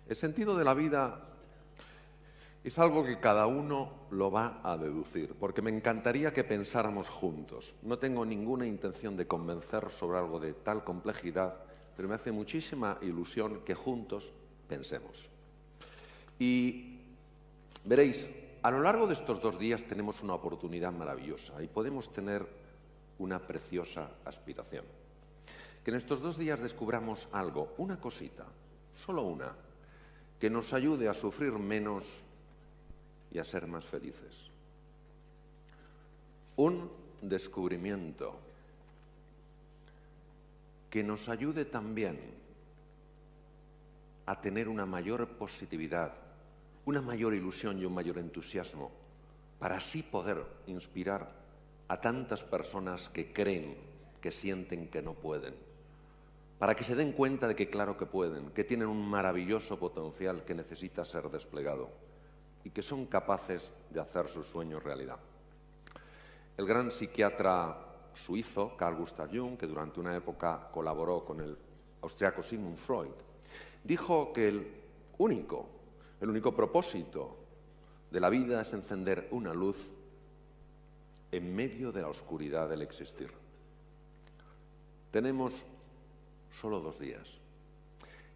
El sentido de la vida es algo que cada uno lo va a deducir, porque me encantaría que pensáramos juntos. No tengo ninguna intención de convencer sobre algo de tal complejidad, pero me hace muchísima ilusión que juntos pensemos. Y veréis, a lo largo de estos 2 días tenemos una oportunidad maravillosa y podemos tener una preciosa aspiración. Que en estos 2 días descubramos algo, una cosita, solo una, que nos ayude a sufrir menos y a ser más felices. Un descubrimiento que nos ayude también a tener una mayor positividad, una mayor ilusión y un mayor entusiasmo, para así poder inspirar a tantas personas que creen, que sienten que no pueden, para que se den cuenta de que claro que pueden, que tienen un maravilloso potencial que necesita ser desplegado y que son capaces de hacer sus sueños realidad. El gran psiquiatra suizo Carl Gustav Jung, que durante una época colaboró con el austriaco Sigmund Freud, dijo que el único propósito de la vida es encender una luz en medio de la oscuridad del existir. Tenemos solo 2 días.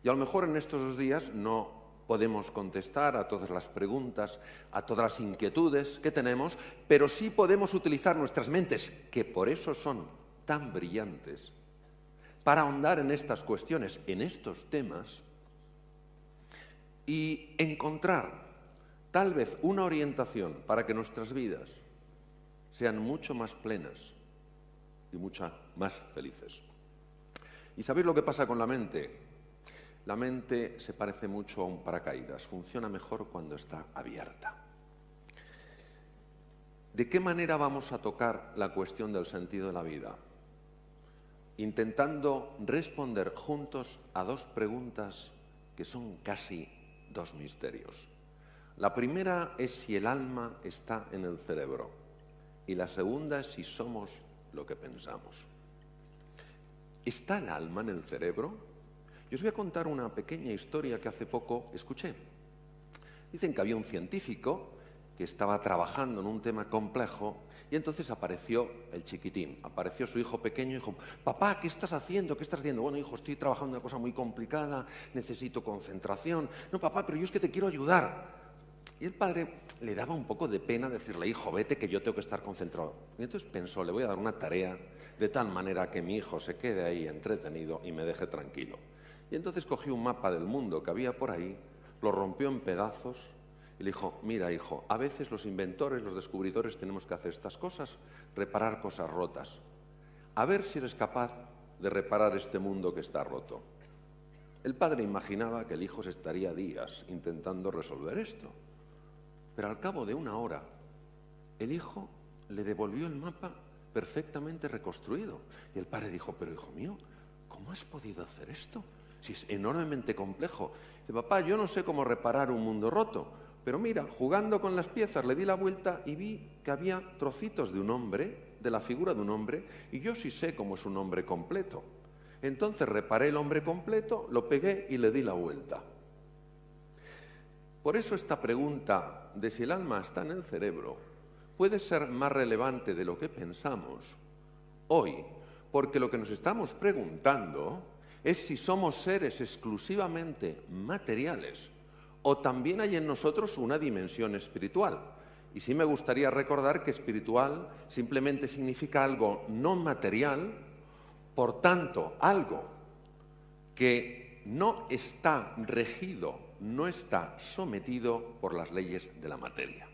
Y a lo mejor en estos 2 días no podemos contestar a todas las preguntas, a todas las inquietudes que tenemos, pero sí podemos utilizar nuestras mentes, que por eso son tan brillantes, para ahondar en estas cuestiones, en estos temas, y encontrar tal vez una orientación para que nuestras vidas sean mucho más plenas y mucho más felices. ¿Y sabéis lo que pasa con la mente? La mente se parece mucho a un paracaídas, funciona mejor cuando está abierta. ¿De qué manera vamos a tocar la cuestión del sentido de la vida? Intentando responder juntos a 2 preguntas que son casi 2 misterios. La primera es si el alma está en el cerebro y la segunda es si somos lo que pensamos. ¿Está el alma en el cerebro? Yo os voy a contar una pequeña historia que hace poco escuché. Dicen que había un científico que estaba trabajando en un tema complejo y entonces apareció el chiquitín, apareció su hijo pequeño y dijo: papá, ¿qué estás haciendo? ¿Qué estás haciendo? Bueno, hijo, estoy trabajando en una cosa muy complicada, necesito concentración. No, papá, pero yo es que te quiero ayudar. Y el padre le daba un poco de pena decirle: hijo, vete que yo tengo que estar concentrado. Y entonces pensó: le voy a dar una tarea de tal manera que mi hijo se quede ahí entretenido y me deje tranquilo. Y entonces cogió un mapa del mundo que había por ahí, lo rompió en pedazos y le dijo: mira, hijo, a veces los inventores, los descubridores tenemos que hacer estas cosas, reparar cosas rotas. A ver si eres capaz de reparar este mundo que está roto. El padre imaginaba que el hijo se estaría días intentando resolver esto. Pero al cabo de 1 hora, el hijo le devolvió el mapa perfectamente reconstruido. Y el padre dijo: pero hijo mío, ¿cómo has podido hacer esto? Si es enormemente complejo. Dice: papá, yo no sé cómo reparar un mundo roto, pero mira, jugando con las piezas le di la vuelta y vi que había trocitos de un hombre, de la figura de un hombre, y yo sí sé cómo es un hombre completo. Entonces reparé el hombre completo, lo pegué y le di la vuelta. Por eso esta pregunta de si el alma está en el cerebro puede ser más relevante de lo que pensamos hoy, porque lo que nos estamos preguntando es si somos seres exclusivamente materiales o también hay en nosotros una dimensión espiritual. Y sí me gustaría recordar que espiritual simplemente significa algo no material, por tanto, algo que no está regido, no está sometido por las leyes de la materia.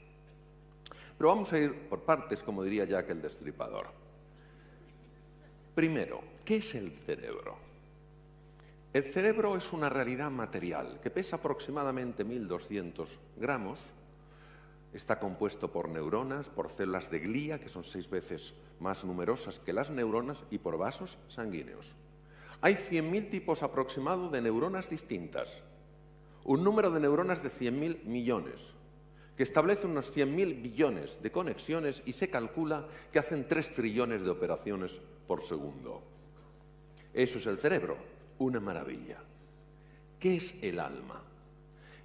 Pero vamos a ir por partes, como diría Jack el Destripador. Primero, ¿qué es el cerebro? El cerebro es una realidad material que pesa aproximadamente 1200 gramos. Está compuesto por neuronas, por células de glía, que son 6 veces más numerosas que las neuronas, y por vasos sanguíneos. Hay 100.000 tipos aproximados de neuronas distintas. Un número de neuronas de 100.000 millones, que establece unos 100.000 billones de conexiones y se calcula que hacen 3 trillones de operaciones por segundo. Eso es el cerebro, una maravilla. ¿Qué es el alma?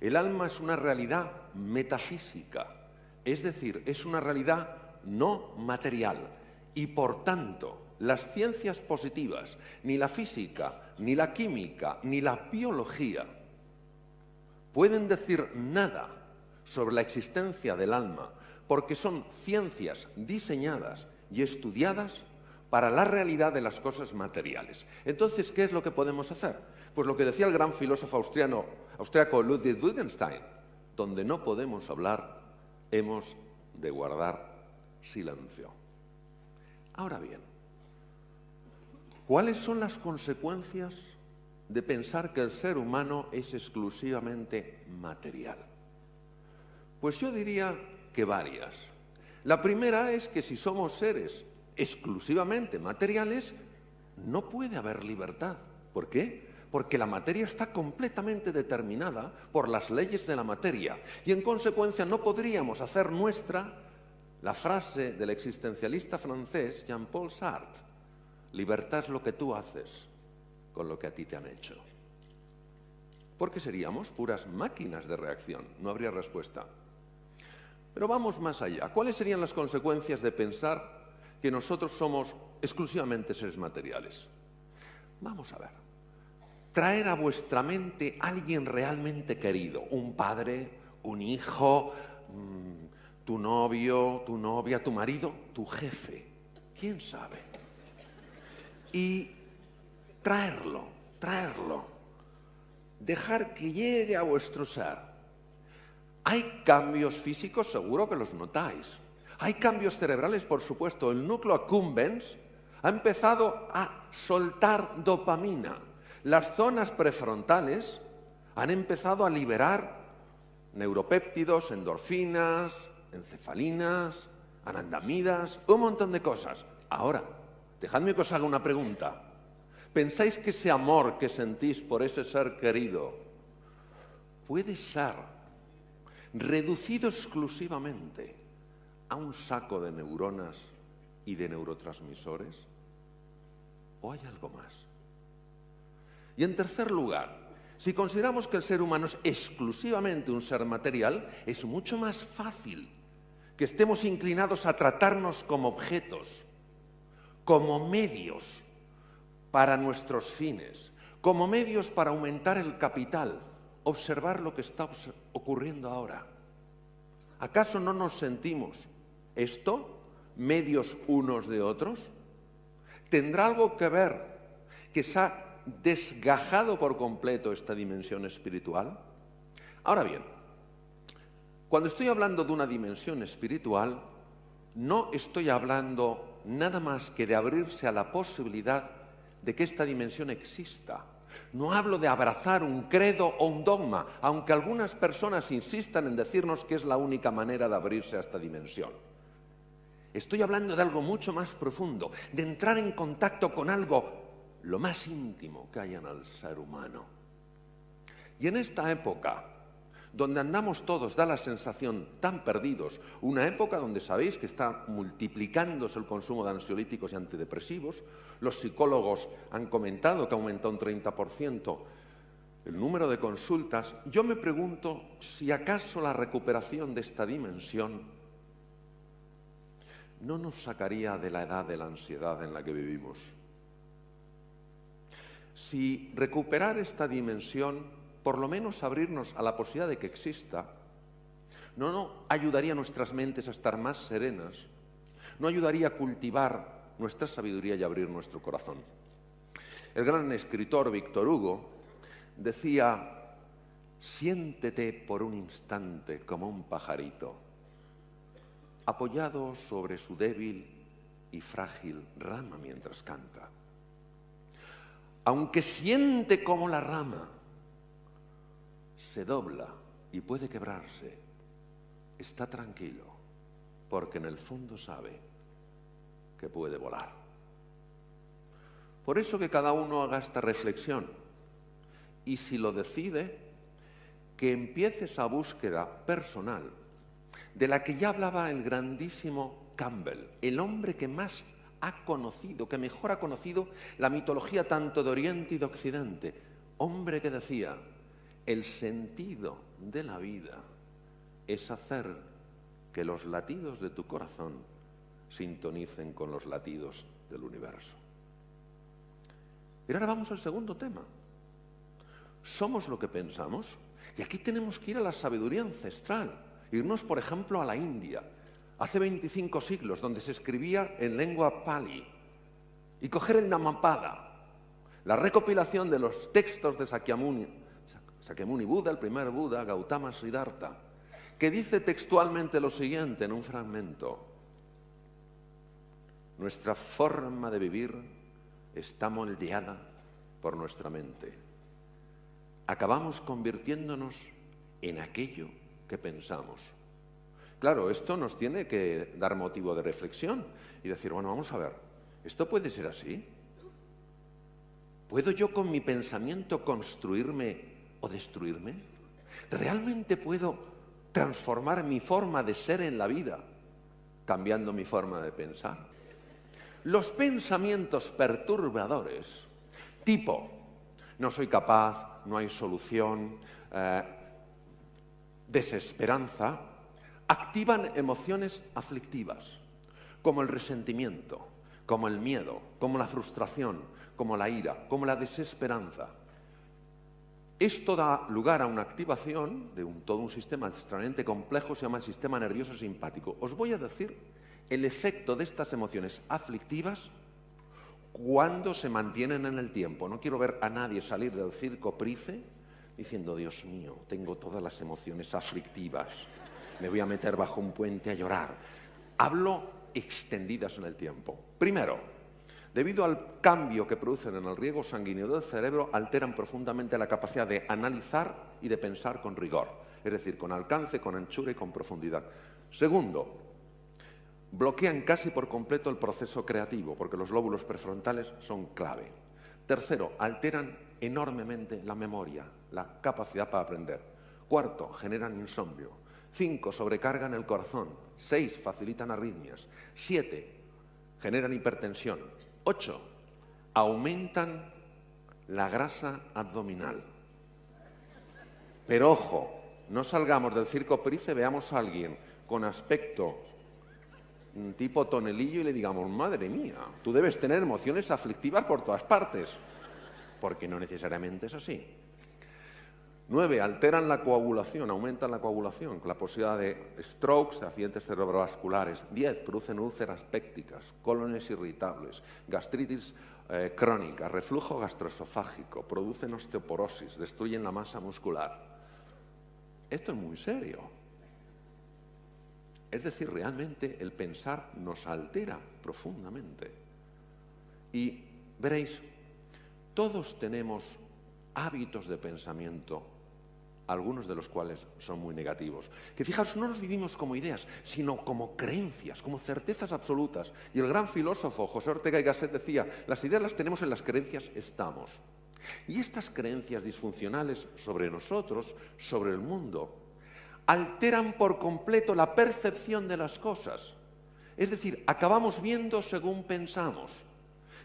El alma es una realidad metafísica, es decir, es una realidad no material y por tanto las ciencias positivas, ni la física, ni la química, ni la biología pueden decir nada sobre la existencia del alma porque son ciencias diseñadas y estudiadas para la realidad de las cosas materiales. Entonces, ¿qué es lo que podemos hacer? Pues lo que decía el gran filósofo austriaco Ludwig Wittgenstein: donde no podemos hablar, hemos de guardar silencio. Ahora bien, ¿cuáles son las consecuencias de pensar que el ser humano es exclusivamente material? Pues yo diría que varias. La primera es que si somos seres exclusivamente materiales, no puede haber libertad. ¿Por qué? Porque la materia está completamente determinada por las leyes de la materia y en consecuencia no podríamos hacer nuestra la frase del existencialista francés Jean-Paul Sartre: libertad es lo que tú haces con lo que a ti te han hecho. Porque seríamos puras máquinas de reacción, no habría respuesta. Pero vamos más allá. ¿Cuáles serían las consecuencias de pensar que nosotros somos exclusivamente seres materiales? Vamos a ver. Traer a vuestra mente a alguien realmente querido, un padre, un hijo, tu novio, tu novia, tu marido, tu jefe, quién sabe. Y traerlo, dejar que llegue a vuestro ser. Hay cambios físicos, seguro que los notáis. Hay cambios cerebrales, por supuesto. El núcleo accumbens ha empezado a soltar dopamina. Las zonas prefrontales han empezado a liberar neuropéptidos, endorfinas, encefalinas, anandamidas, un montón de cosas. Ahora, dejadme que os haga una pregunta. ¿Pensáis que ese amor que sentís por ese ser querido puede ser reducido exclusivamente a un saco de neuronas y de neurotransmisores? ¿O hay algo más? Y en tercer lugar, si consideramos que el ser humano es exclusivamente un ser material, es mucho más fácil que estemos inclinados a tratarnos como objetos, como medios para nuestros fines, como medios para aumentar el capital. Observar lo que está ocurriendo ahora. ¿Acaso no nos sentimos esto, medios unos de otros? ¿Tendrá algo que ver que se ha desgajado por completo esta dimensión espiritual? Ahora bien, cuando estoy hablando de una dimensión espiritual, no estoy hablando nada más que de abrirse a la posibilidad de que esta dimensión exista. No hablo de abrazar un credo o un dogma, aunque algunas personas insistan en decirnos que es la única manera de abrirse a esta dimensión. Estoy hablando de algo mucho más profundo, de entrar en contacto con algo lo más íntimo que hay en el ser humano. Y en esta época, donde andamos todos, da la sensación tan perdidos, una época donde sabéis que está multiplicándose el consumo de ansiolíticos y antidepresivos, los psicólogos han comentado que ha aumentado un 30% el número de consultas, yo me pregunto si acaso la recuperación de esta dimensión no nos sacaría de la edad de la ansiedad en la que vivimos. Si recuperar esta dimensión, por lo menos abrirnos a la posibilidad de que exista, no ayudaría a nuestras mentes a estar más serenas, no ayudaría a cultivar nuestra sabiduría y abrir nuestro corazón. El gran escritor Víctor Hugo decía: siéntete por un instante como un pajarito, apoyado sobre su débil y frágil rama mientras canta. Aunque siente como la rama se dobla y puede quebrarse, está tranquilo, porque en el fondo sabe que puede volar. Por eso que cada uno haga esta reflexión y, si lo decide, que empiece esa búsqueda personal de la que ya hablaba el grandísimo Campbell, el hombre que más ha conocido, que mejor ha conocido la mitología tanto de Oriente y de Occidente. Hombre que decía: El sentido de la vida es hacer que los latidos de tu corazón sintonicen con los latidos del universo. Y ahora vamos al segundo tema. ¿Somos lo que pensamos? Y aquí tenemos que ir a la sabiduría ancestral. Irnos, por ejemplo, a la India, hace 25 siglos, donde se escribía en lengua pali, y coger el Dhammapada, la recopilación de los textos de Sakyamuni Buda, el primer Buda, Gautama Siddhartha, que dice textualmente lo siguiente en un fragmento: nuestra forma de vivir está moldeada por nuestra mente. Acabamos convirtiéndonos en aquello que pensamos. Claro, esto nos tiene que dar motivo de reflexión y decir, bueno, vamos a ver, ¿esto puede ser así? ¿Puedo yo con mi pensamiento construirme o destruirme? ¿Realmente puedo transformar mi forma de ser en la vida cambiando mi forma de pensar? Los pensamientos perturbadores, tipo, no soy capaz, no hay solución, desesperanza, activan emociones aflictivas, como el resentimiento, como el miedo, como la frustración, como la ira, como la desesperanza. Esto da lugar a una activación de todo un sistema extremadamente complejo, se llama el sistema nervioso simpático. Os voy a decir el efecto de estas emociones aflictivas cuando se mantienen en el tiempo. No quiero ver a nadie salir del circo Price diciendo, Dios mío, tengo todas las emociones aflictivas, me voy a meter bajo un puente a llorar. Hablo extendidas en el tiempo. Primero, debido al cambio que producen en el riego sanguíneo del cerebro, alteran profundamente la capacidad de analizar y de pensar con rigor, es decir, con alcance, con anchura y con profundidad. Segundo, bloquean casi por completo el proceso creativo, porque los lóbulos prefrontales son clave. Tercero, alteran enormemente la memoria, la capacidad para aprender. Cuarto, generan insomnio. 5, sobrecargan el corazón. 6, facilitan arritmias. 7, generan hipertensión. 8, aumentan la grasa abdominal. Pero ojo, no salgamos del circo Price, veamos a alguien con aspecto tipo tonelillo y le digamos, madre mía, tú debes tener emociones aflictivas por todas partes, porque no necesariamente es así. 9, alteran la coagulación, aumentan la coagulación, con la posibilidad de strokes, accidentes cerebrovasculares. 10, producen úlceras pépticas, cólones irritables, gastritis crónica, reflujo gastroesofágico, producen osteoporosis, destruyen la masa muscular. Esto es muy serio. Es decir, realmente el pensar nos altera profundamente. Y veréis, todos tenemos hábitos de pensamiento, algunos de los cuales son muy negativos. Que fijaos, no los vivimos como ideas, sino como creencias, como certezas absolutas. Y el gran filósofo José Ortega y Gasset decía, las ideas las tenemos, en las creencias estamos. Y estas creencias disfuncionales sobre nosotros, sobre el mundo, alteran por completo la percepción de las cosas. Es decir, acabamos viendo según pensamos.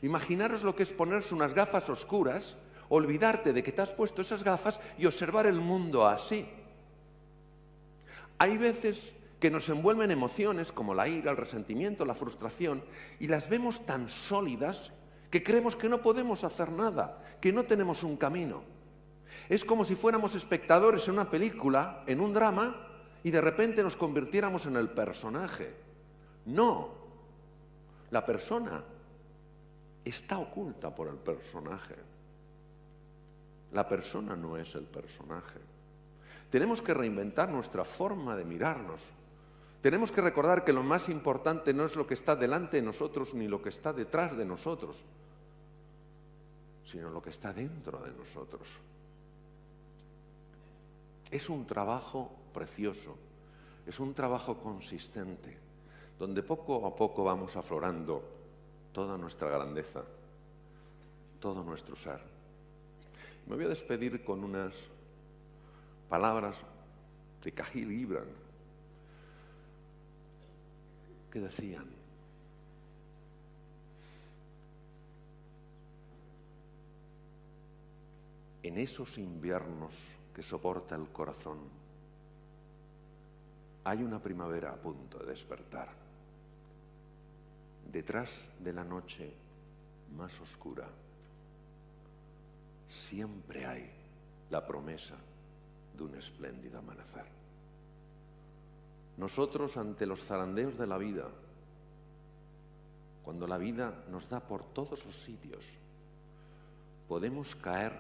Imaginaros lo que es ponerse unas gafas oscuras, olvidarte de que te has puesto esas gafas y observar el mundo así. Hay veces que nos envuelven emociones como la ira, el resentimiento, la frustración, y las vemos tan sólidas que creemos que no podemos hacer nada, que no tenemos un camino. Es como si fuéramos espectadores en una película, en un drama, y de repente nos convirtiéramos en el personaje. No, la persona está oculta por el personaje. La persona no es el personaje. Tenemos que reinventar nuestra forma de mirarnos. Tenemos que recordar que lo más importante no es lo que está delante de nosotros ni lo que está detrás de nosotros, sino lo que está dentro de nosotros. Es un trabajo precioso, es un trabajo consistente, donde poco a poco vamos aflorando toda nuestra grandeza, todo nuestro ser. Me voy a despedir con unas palabras de Kahlil Gibran, que decían: en esos inviernos que soporta el corazón. Hay una primavera a punto de despertar. Detrás de la noche más oscura, siempre hay la promesa de un espléndido amanecer. Nosotros, ante los zarandeos de la vida, cuando la vida nos da por todos los sitios, podemos caer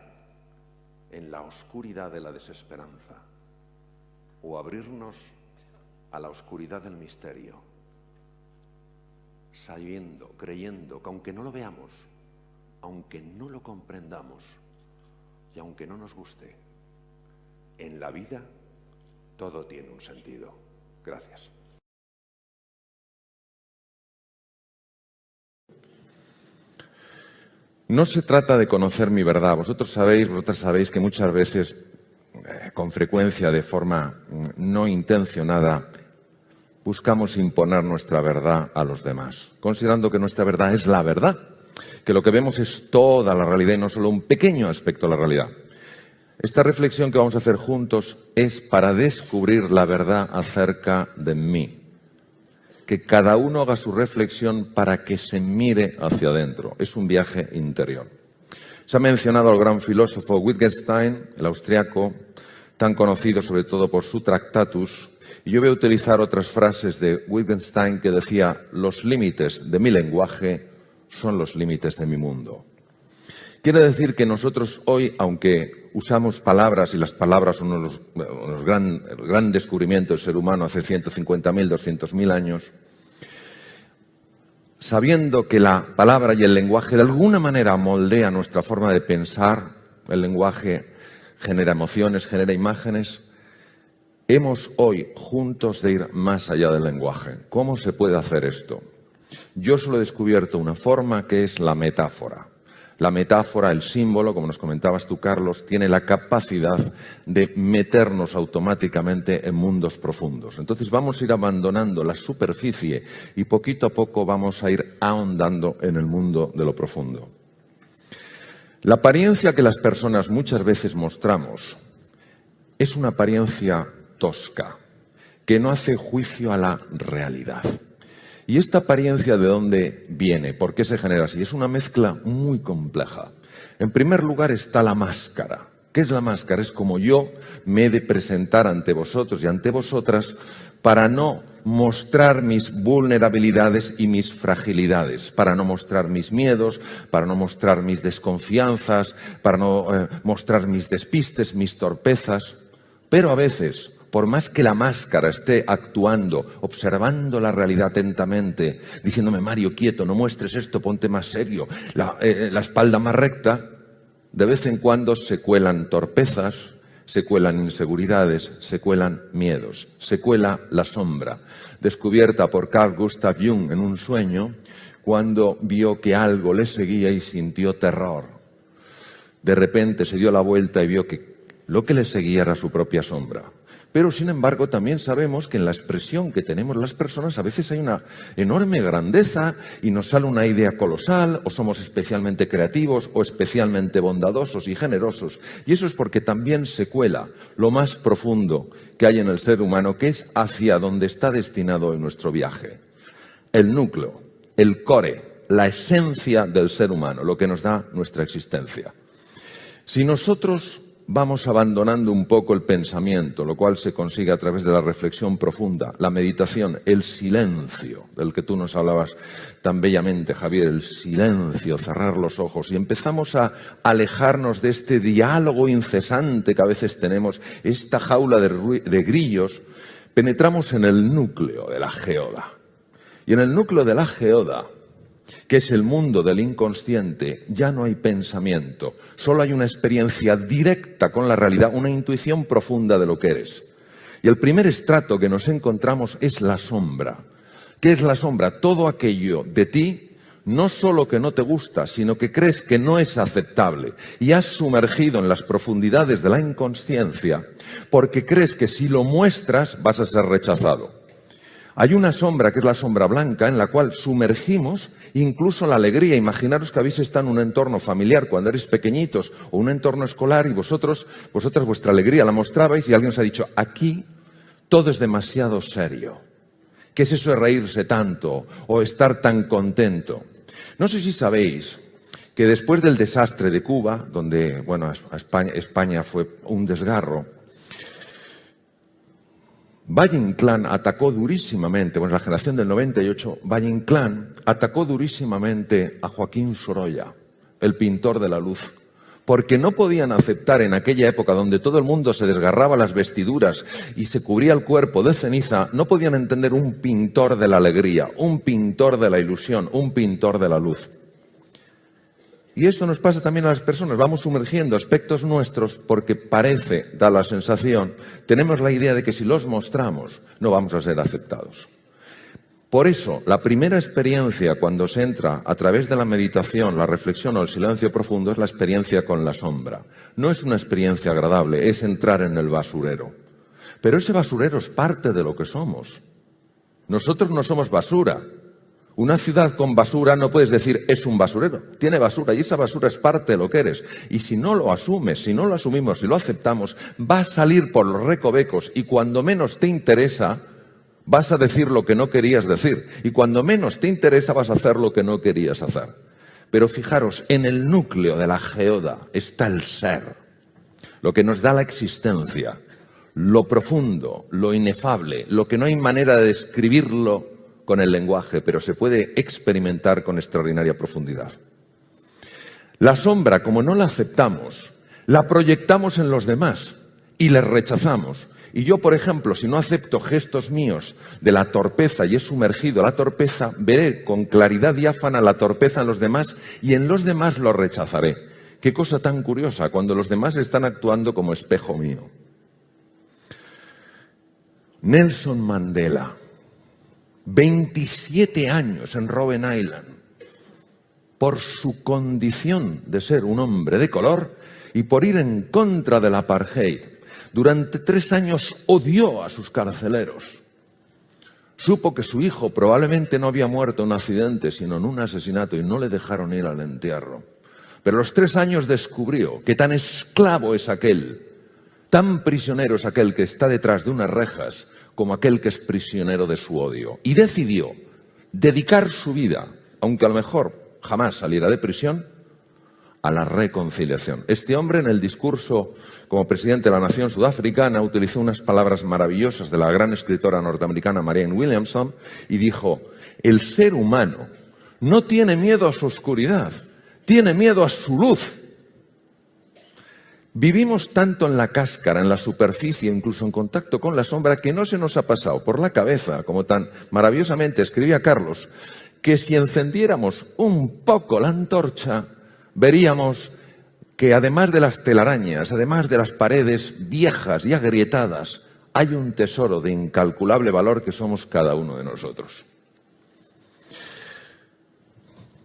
en la oscuridad de la desesperanza o abrirnos a la oscuridad del misterio, sabiendo, creyendo que aunque no lo veamos, aunque no lo comprendamos y aunque no nos guste, en la vida todo tiene un sentido. Gracias. No se trata de conocer mi verdad. Vosotras sabéis que muchas veces, con frecuencia, de forma no intencionada, buscamos imponer nuestra verdad a los demás, considerando que nuestra verdad es la verdad, que lo que vemos es toda la realidad y no solo un pequeño aspecto de la realidad. Esta reflexión que vamos a hacer juntos es para descubrir la verdad acerca de mí. Que cada uno haga su reflexión para que se mire hacia adentro. Es un viaje interior. Se ha mencionado al gran filósofo Wittgenstein, el austriaco, tan conocido sobre todo por su Tractatus, y yo voy a utilizar otras frases de Wittgenstein que decía: los límites de mi lenguaje son los límites de mi mundo. Quiere decir que nosotros hoy, aunque usamos palabras, y las palabras son el gran descubrimiento del ser humano hace 150.000, 200.000 años, sabiendo que la palabra y el lenguaje de alguna manera moldea nuestra forma de pensar, el lenguaje genera emociones, genera imágenes, hemos hoy juntos de ir más allá del lenguaje. ¿Cómo se puede hacer esto? Yo solo he descubierto una forma, que es la metáfora. La metáfora, el símbolo, como nos comentabas tú, Carlos, tiene la capacidad de meternos automáticamente en mundos profundos. Entonces vamos a ir abandonando la superficie y poquito a poco vamos a ir ahondando en el mundo de lo profundo. La apariencia que las personas muchas veces mostramos es una apariencia tosca, que no hace juicio a la realidad. ¿Y esta apariencia de dónde viene? ¿Por qué se genera así? Es una mezcla muy compleja. En primer lugar está la máscara. ¿Qué es la máscara? Es como yo me he de presentar ante vosotros y ante vosotras para no mostrar mis vulnerabilidades y mis fragilidades, para no mostrar mis miedos, para no mostrar mis desconfianzas, para no mostrar mis despistes, mis torpezas. Pero a veces, por más que la máscara esté actuando, observando la realidad atentamente, diciéndome: Mario, quieto, no muestres esto, ponte más serio, la espalda más recta, de vez en cuando se cuelan torpezas, se cuelan inseguridades, se cuelan miedos, se cuela la sombra, descubierta por Carl Gustav Jung en un sueño, cuando vio que algo le seguía y sintió terror. De repente se dio la vuelta y vio que lo que le seguía era su propia sombra. Pero, sin embargo, también sabemos que en la expresión que tenemos las personas a veces hay una enorme grandeza y nos sale una idea colosal, o somos especialmente creativos o especialmente bondadosos y generosos. Y eso es porque también se cuela lo más profundo que hay en el ser humano, que es hacia donde está destinado en nuestro viaje. El núcleo, el core, la esencia del ser humano, lo que nos da nuestra existencia. Si nosotros vamos abandonando un poco el pensamiento, lo cual se consigue a través de la reflexión profunda, la meditación, el silencio, del que tú nos hablabas tan bellamente, Javier, el silencio, cerrar los ojos, y empezamos a alejarnos de este diálogo incesante que a veces tenemos, esta jaula de grillos, penetramos en el núcleo de la geoda. Y en el núcleo de la geoda, que es el mundo del inconsciente, ya no hay pensamiento, solo hay una experiencia directa con la realidad, una intuición profunda de lo que eres. Y el primer estrato que nos encontramos es la sombra. ¿Qué es la sombra? Todo aquello de ti, no solo que no te gusta, sino que crees que no es aceptable y has sumergido en las profundidades de la inconsciencia porque crees que si lo muestras vas a ser rechazado. Hay una sombra, que es la sombra blanca, en la cual sumergimos incluso la alegría. Imaginaros que habéis estado en un entorno familiar cuando erais pequeñitos o un entorno escolar y vosotras vuestra alegría la mostrabais y alguien os ha dicho, aquí todo es demasiado serio. ¿Qué es eso de reírse tanto o estar tan contento? No sé si sabéis que después del desastre de Cuba, donde España fue un desgarro, Valle Inclán atacó durísimamente, la generación del 98, Valle Inclán atacó durísimamente a Joaquín Sorolla, el pintor de la luz, porque no podían aceptar en aquella época donde todo el mundo se desgarraba las vestiduras y se cubría el cuerpo de ceniza, no podían entender un pintor de la alegría, un pintor de la ilusión, un pintor de la luz. Y eso nos pasa también a las personas. Vamos sumergiendo aspectos nuestros porque parece, da la sensación, tenemos la idea de que si los mostramos no vamos a ser aceptados. Por eso, la primera experiencia cuando se entra a través de la meditación, la reflexión o el silencio profundo es la experiencia con la sombra. No es una experiencia agradable, es entrar en el basurero. Pero ese basurero es parte de lo que somos. Nosotros no somos basura. Una ciudad con basura no puedes decir es un basurero, tiene basura y esa basura es parte de lo que eres. Y si no lo asumes, si no lo asumimos, si lo aceptamos, va a salir por los recovecos y cuando menos te interesa vas a decir lo que no querías decir y cuando menos te interesa vas a hacer lo que no querías hacer. Pero fijaros, en el núcleo de la geoda está el ser, lo que nos da la existencia, lo profundo, lo inefable, lo que no hay manera de describirlo con el lenguaje, pero se puede experimentar con extraordinaria profundidad. La sombra, como no la aceptamos, la proyectamos en los demás y les rechazamos. Y yo, por ejemplo, si no acepto gestos míos de la torpeza y he sumergido la torpeza, veré con claridad diáfana la torpeza en los demás y en los demás lo rechazaré. Qué cosa tan curiosa, cuando los demás están actuando como espejo mío. Nelson Mandela, 27 años en Robben Island, por su condición de ser un hombre de color y por ir en contra del apartheid. Durante 3 años odió a sus carceleros. Supo que su hijo probablemente no había muerto en un accidente, sino en un asesinato, y no le dejaron ir al entierro. Pero a los 3 años descubrió que tan esclavo es aquel, tan prisionero es aquel que está detrás de unas rejas, como aquel que es prisionero de su odio. Y decidió dedicar su vida, aunque a lo mejor jamás saliera de prisión, a la reconciliación. Este hombre, en el discurso como presidente de la nación sudafricana, utilizó unas palabras maravillosas de la gran escritora norteamericana Marianne Williamson y dijo: el ser humano no tiene miedo a su oscuridad, tiene miedo a su luz. Vivimos tanto en la cáscara, en la superficie, incluso en contacto con la sombra, que no se nos ha pasado por la cabeza, como tan maravillosamente escribía Carlos, que si encendiéramos un poco la antorcha, veríamos que además de las telarañas, además de las paredes viejas y agrietadas, hay un tesoro de incalculable valor que somos cada uno de nosotros.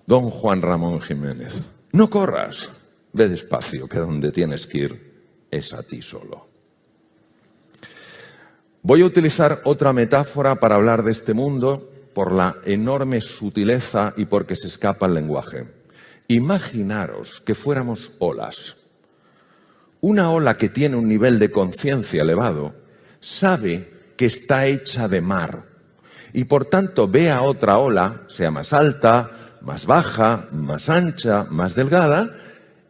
Don Juan Ramón Jiménez, no corras. Ve despacio, que donde tienes que ir es a ti solo. Voy a utilizar otra metáfora para hablar de este mundo por la enorme sutileza y porque se escapa el lenguaje. Imaginaros que fuéramos olas. Una ola que tiene un nivel de conciencia elevado sabe que está hecha de mar y por tanto ve a otra ola, sea más alta, más baja, más ancha, más delgada,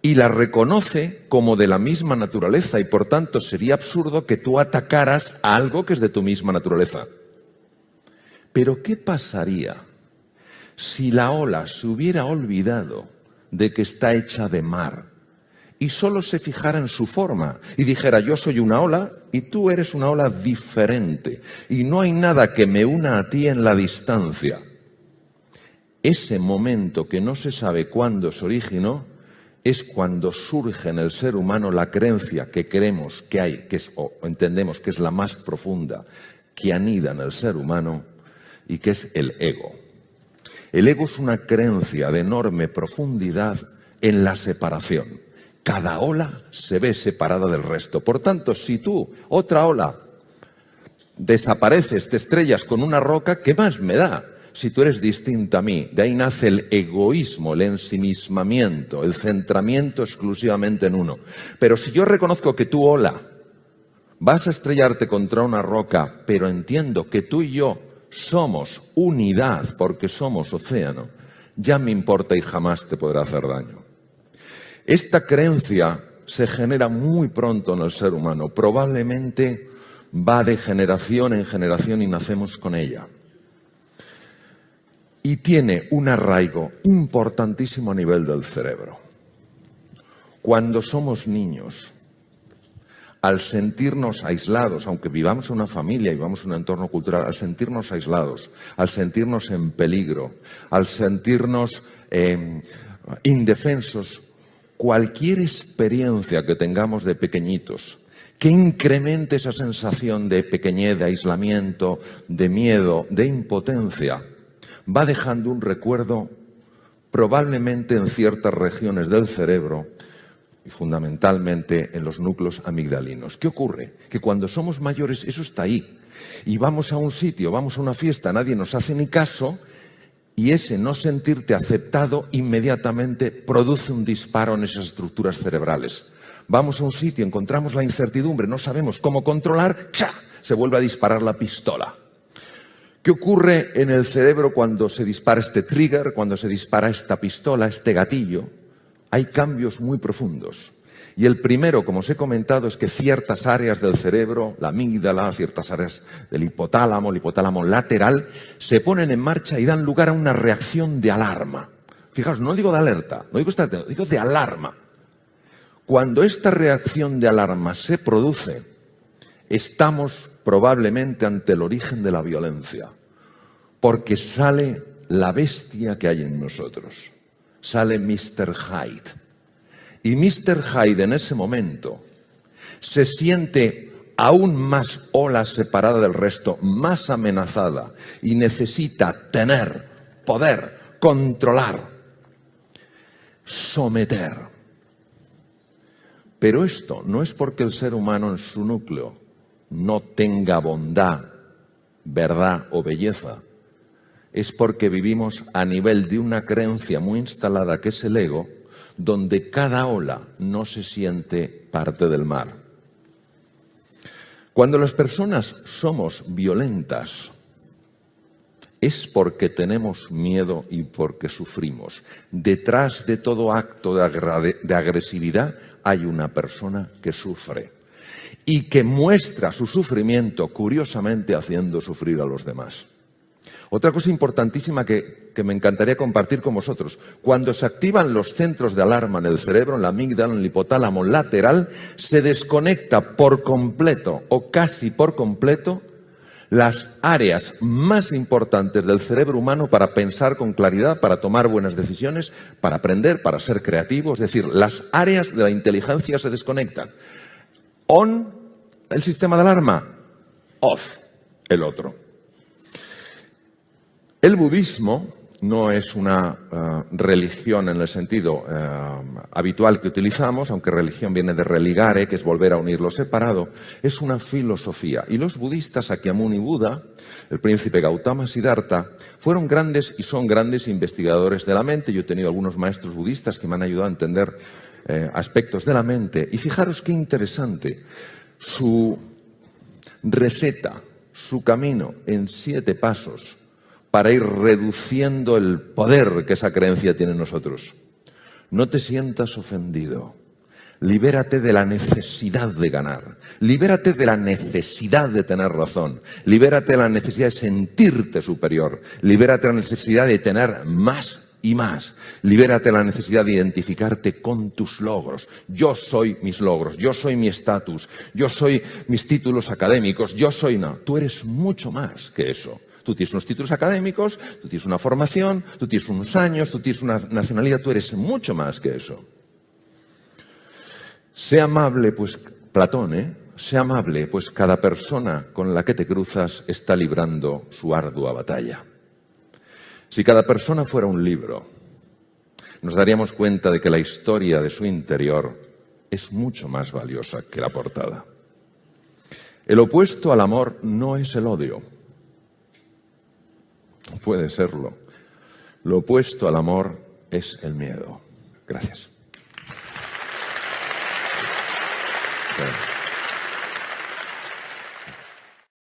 y la reconoce como de la misma naturaleza y por tanto sería absurdo que tú atacaras a algo que es de tu misma naturaleza. Pero ¿qué pasaría si la ola se hubiera olvidado de que está hecha de mar y solo se fijara en su forma y dijera: yo soy una ola y tú eres una ola diferente y no hay nada que me una a ti en la distancia? Ese momento que no se sabe cuándo se originó es cuando surge en el ser humano la creencia que creemos que hay, o entendemos que es la más profunda, que anida en el ser humano y que es el ego. El ego es una creencia de enorme profundidad en la separación. Cada ola se ve separada del resto. Por tanto, si tú, otra ola, desapareces, te estrellas con una roca, ¿qué más me da si tú eres distinta a mí? De ahí nace el egoísmo, el ensimismamiento, el centramiento exclusivamente en uno. Pero si yo reconozco que tú, ola, vas a estrellarte contra una roca, pero entiendo que tú y yo somos unidad porque somos océano, ya me importa y jamás te podrá hacer daño. Esta creencia se genera muy pronto en el ser humano, probablemente va de generación en generación y nacemos con ella. Y tiene un arraigo importantísimo a nivel del cerebro. Cuando somos niños, al sentirnos aislados, aunque vivamos en una familia y vivamos en un entorno cultural, al sentirnos aislados, al sentirnos en peligro, al sentirnos indefensos, cualquier experiencia que tengamos de pequeñitos, que incremente esa sensación de pequeñez, de aislamiento, de miedo, de impotencia, va dejando un recuerdo probablemente en ciertas regiones del cerebro y fundamentalmente en los núcleos amigdalinos. ¿Qué ocurre? Que cuando somos mayores eso está ahí y vamos a un sitio, vamos a una fiesta, nadie nos hace ni caso y ese no sentirte aceptado inmediatamente produce un disparo en esas estructuras cerebrales. Vamos a un sitio, encontramos la incertidumbre, no sabemos cómo controlar, ¡cha!, se vuelve a disparar la pistola. ¿Qué ocurre en el cerebro cuando se dispara este trigger, cuando se dispara esta pistola, este gatillo? Hay cambios muy profundos. Y el primero, como os he comentado, es que ciertas áreas del cerebro, la amígdala, ciertas áreas del hipotálamo, el hipotálamo lateral, se ponen en marcha y dan lugar a una reacción de alarma. Fijaos, no digo de alerta, no digo estar atento, digo de alarma. Cuando esta reacción de alarma se produce, estamos probablemente ante el origen de la violencia, porque sale la bestia que hay en nosotros, sale Mr. Hyde. Y Mr. Hyde en ese momento se siente aún más ola separada del resto, más amenazada y necesita tener, poder, controlar, someter. Pero esto no es porque el ser humano en su núcleo no tenga bondad, verdad o belleza. Es porque vivimos a nivel de una creencia muy instalada que es el ego, donde cada ola no se siente parte del mar. Cuando las personas somos violentas, es porque tenemos miedo y porque sufrimos. Detrás de todo acto de agresividad hay una persona que sufre y que muestra su sufrimiento, curiosamente, haciendo sufrir a los demás. Otra cosa importantísima que me encantaría compartir con vosotros. Cuando se activan los centros de alarma en el cerebro, en la amígdala, en el hipotálamo lateral, se desconecta por completo o casi por completo las áreas más importantes del cerebro humano para pensar con claridad, para tomar buenas decisiones, para aprender, para ser creativo. Es decir, las áreas de la inteligencia se desconectan. On, el sistema de alarma. Off, el otro. El budismo no es una religión en el sentido habitual que utilizamos, aunque religión viene de religare, que es volver a unir lo separado. Es una filosofía. Y los budistas, Sakyamuni Buda, el príncipe Gautama Siddhartha, fueron grandes y son grandes investigadores de la mente. Yo he tenido algunos maestros budistas que me han ayudado a entender aspectos de la mente. Y fijaros qué interesante. Su receta, su camino en 7 pasos para ir reduciendo el poder que esa creencia tiene en nosotros. No te sientas ofendido. Libérate de la necesidad de ganar. Libérate de la necesidad de tener razón. Libérate de la necesidad de sentirte superior. Libérate de la necesidad de tener más y más. Libérate de la necesidad de identificarte con tus logros. Yo soy mis logros, yo soy mi estatus, yo soy mis títulos académicos, yo soy... No, tú eres mucho más que eso. Tú tienes unos títulos académicos, tú tienes una formación, tú tienes unos años, tú tienes una nacionalidad, tú eres mucho más que eso. Sé amable, pues, Platón, sé amable, pues cada persona con la que te cruzas está librando su ardua batalla. Si cada persona fuera un libro, nos daríamos cuenta de que la historia de su interior es mucho más valiosa que la portada. El opuesto al amor no es el odio. No puede serlo. Lo opuesto al amor es el miedo. Gracias.